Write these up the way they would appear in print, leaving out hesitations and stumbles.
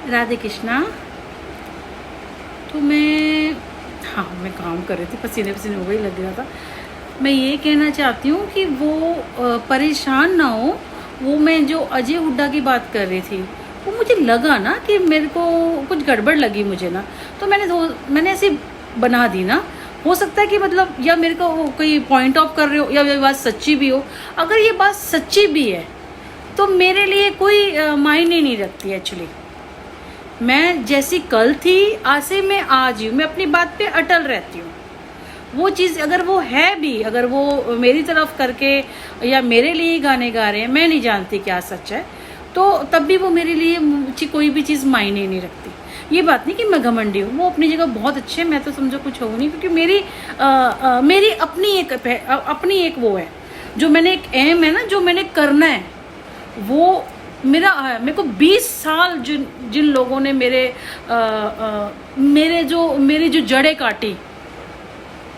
राधे कृष्णा। तो मैं काम कर रही थी, पसीने पसीने हो गई, लग रहा था। मैं ये कहना चाहती हूँ कि वो परेशान ना हो। वो मैं जो अजय हुड्डा की बात कर रही थी, वो मुझे लगा ना कि मेरे को कुछ गड़बड़ लगी मुझे ना, तो मैंने ऐसी बना दी ना। हो सकता है कि मतलब या मेरे को कोई पॉइंट ऑफ कर रहे हो या ये बात सच्ची भी हो। अगर ये बात सच्ची भी है तो मेरे लिए कोई मायने नहीं रखती एक्चुअली। मैं जैसी कल थी आज से मैं आज ही हूँ, मैं अपनी बात पे अटल रहती हूँ। वो चीज़ अगर वो है भी, अगर वो मेरी तरफ करके या मेरे लिए ही गाने गा रहे हैं, मैं नहीं जानती क्या सच है, तो तब भी वो मेरे लिए कोई भी चीज़ मायने नहीं रखती। ये बात नहीं कि मैं घमंडी हूँ, वो अपनी जगह बहुत अच्छे हैं, मैं तो समझो कुछ हूँ नहीं, क्योंकि मेरी अपनी एक वो है, जो मैंने एक एम है ना, जो मैंने करना है वो मेरे को 20 साल जिन लोगों ने मेरी जो जड़ें काटी,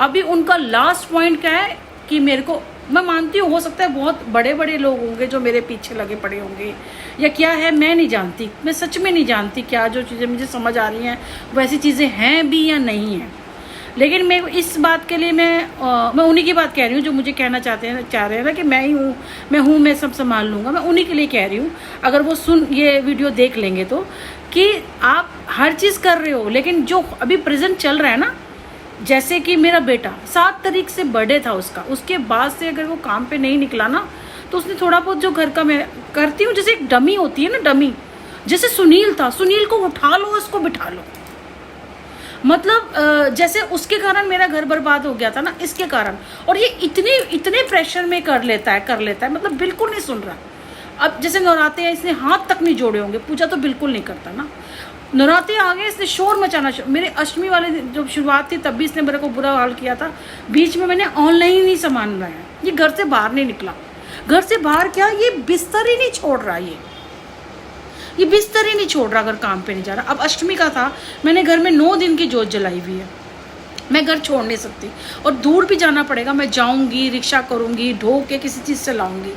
अभी उनका लास्ट पॉइंट क्या है कि मेरे को, मैं मानती हूँ हो सकता है बहुत बड़े बड़े लोग होंगे जो मेरे पीछे लगे पड़े होंगे या क्या है, मैं नहीं जानती, मैं सच में नहीं जानती क्या जो चीज़ें मुझे समझ आ रही हैं वैसी चीज़ें हैं भी या नहीं हैं। लेकिन मैं इस बात के लिए मैं उन्हीं की बात कह रही हूँ जो मुझे कहना चाह रहे हैं ना कि मैं सब संभाल लूँगा। मैं उन्हीं के लिए कह रही हूँ, अगर वो ये वीडियो देख लेंगे तो, कि आप हर चीज़ कर रहे हो, लेकिन जो अभी प्रेजेंट चल रहा है ना, जैसे कि मेरा बेटा 7 तारीख से बर्थडे था उसका, उसके बाद से अगर वो काम पे नहीं निकला ना, तो उसने थोड़ा बहुत जो घर का मैं करती हूँ, जैसे एक डमी होती है ना, डमी जैसे सुनील था, सुनील को उठा लो, उसको बिठा लो। मतलब जैसे उसके कारण मेरा घर बर्बाद हो गया था ना, इसके कारण, और ये इतने प्रेशर में कर लेता है, मतलब बिल्कुल नहीं सुन रहा। अब जैसे नवराते हैं, इसने हाथ तक नहीं जोड़े होंगे, पूजा तो बिल्कुल नहीं करता ना। नवराते आ गए, इसने शोर मचाना, मेरे अष्टमी वाले जब शुरुआत थी तब भी इसने मेरे को बुरा हाल किया था। बीच में मैंने ऑनलाइन ही सामान लाया, ये घर से बाहर नहीं निकला। घर से बाहर क्या, ये बिस्तर ही नहीं छोड़ रहा, ये बिस्तर ही नहीं छोड़ रहा अगर काम पे नहीं जा रहा। अब अष्टमी का था, मैंने घर में 9 दिन की जोत जलाई हुई है, मैं घर छोड़ नहीं सकती, और दूर भी जाना पड़ेगा, मैं जाऊंगी, रिक्शा करूंगी, ढो के किसी चीज़ से लाऊंगी।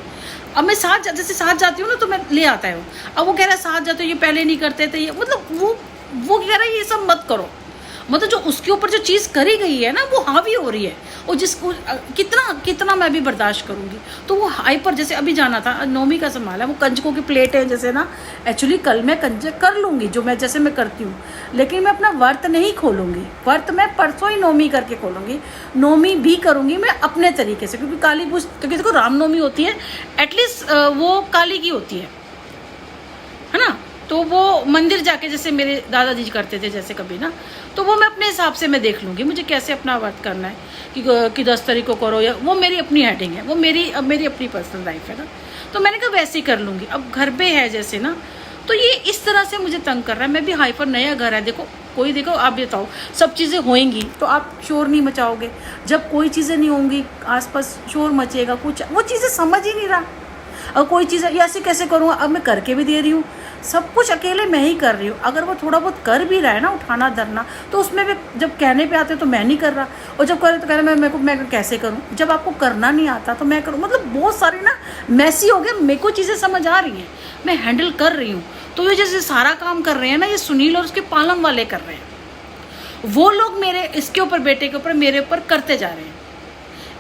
अब मैं जैसे साथ जाती हूँ ना, तो मैं ले आता हूँ। अब वो कह रहा है साथ जाते हो, ये पहले नहीं करते थे, ये मतलब वो कह रहा है ये सब मत करो। मतलब जो उसके ऊपर जो चीज़ करी गई है ना, वो हावी हो रही है, और जिसको कितना मैं भी बर्दाश्त करूँगी। तो वो हाइपर, जैसे अभी जाना था, नौमी का संभाला, वो कंजकों की प्लेट है जैसे ना, एक्चुअली कल मैं कंजक कर लूँगी जो मैं जैसे मैं करती हूँ, लेकिन मैं अपना व्रत नहीं खोलूँगी। व्रत मैं परसों ही नौमी करके खोलूँगी, नौमी भी करूँगी मैं अपने तरीके से, क्योंकि काली पूज, क्योंकि देखो रामनवमी होती है, एटलीस्ट वो काली की होती है ना, तो वो मंदिर जाके जैसे मेरे दादाजी करते थे जैसे कभी ना, तो वो मैं अपने हिसाब से मैं देख लूँगी मुझे कैसे अपना व्रत करना है, कि 10 तारीख को करो, या वो मेरी अपनी हेडिंग है, वो मेरी अपनी पर्सनल लाइफ है ना, तो मैंने कहा वैसे ही कर लूँगी। अब घर पे है जैसे ना, तो ये इस तरह से मुझे तंग कर रहा है। मैं भी हाइपर, नया घर है, देखो आप बताओ, सब चीज़ें होएंगी तो आप शोर नहीं मचाओगे, जब कोई चीज़ें नहीं होंगी आसपास शोर मचेगा, कुछ वो चीज़ें समझ ही नहीं रहा। और कोई चीज़ ऐसे कैसे करूँगा, अब मैं करके भी दे रही हूँ, सब कुछ अकेले मैं ही कर रही हूँ। अगर वो थोड़ा बहुत कर भी रहा है ना, उठाना धरना, तो उसमें भी जब कहने पे आते तो मैं नहीं कर रहा, और जब करे तो कह रहे मैं कैसे करूँ, जब आपको करना नहीं आता तो मैं करूँ। मतलब बहुत सारी ना मैसी हो गया, मेरे को चीज़ें समझ आ रही हैं, मैं हैंडल कर रही हूँ। तो ये जैसे सारा काम कर रहे हैं ना, ये सुनील और उसके पालम वाले कर रहे हैं, वो लोग मेरे इसके ऊपर, बेटे के ऊपर, मेरे ऊपर करते जा रहे हैं।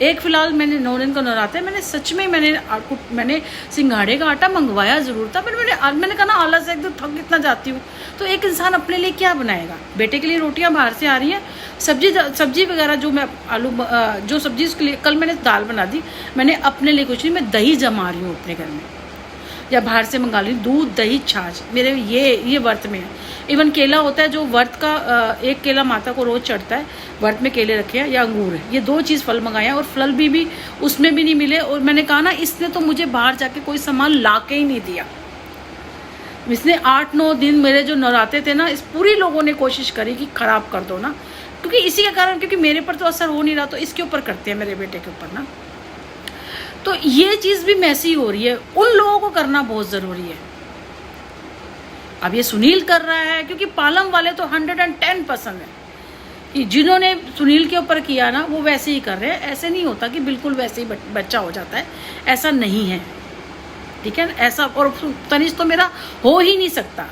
एक फिलहाल मैंने 9 दिन का नवराते, मैंने सच में मैंने सिंघाड़े का आटा मंगवाया ज़रूर था, पर मैंने कहा ना, आलस से एकदम थक इतना जाती हूँ, तो एक इंसान अपने लिए क्या बनाएगा। बेटे के लिए रोटियां बाहर से आ रही हैं, सब्जी वगैरह जो मैं जो सब्जी उसके लिए, कल मैंने दाल बना दी, मैंने अपने लिए कुछ नहीं, मैं दही जमा रही हूँ अपने घर में, या बाहर से मंगा ली, दूध दही छाछ मेरे ये व्रत में है। इवन केला होता है, जो व्रत का एक केला माता को रोज़ चढ़ता है, व्रत में केले रखे हैं या अंगूर है, ये 2 चीज़ फल मंगाए हैं, और फल भी उसमें भी नहीं मिले। और मैंने कहा ना, इसने तो मुझे बाहर जाके कोई सामान ला के ही नहीं दिया। इसने 8-9 दिन मेरे जो नवराते थे ना, इस पूरी लोगों ने कोशिश करी कि ख़राब कर दो ना, क्योंकि इसी के कारण, क्योंकि मेरे पर तो असर हो नहीं रहा, तो इसके ऊपर करते हैं, मेरे बेटे के ऊपर ना। तो ये चीज़ भी मैसी हो रही है, उन लोगों को करना बहुत ज़रूरी है। अब ये सुनील कर रहा है, क्योंकि पालम वाले तो 110% है कि जिन्होंने सुनील के ऊपर किया ना, वो वैसे ही कर रहे हैं। ऐसे नहीं होता कि बिल्कुल वैसे ही बच्चा हो जाता है, ऐसा नहीं है, ठीक है। ऐसा और तनिष्क तो मेरा हो ही नहीं सकता।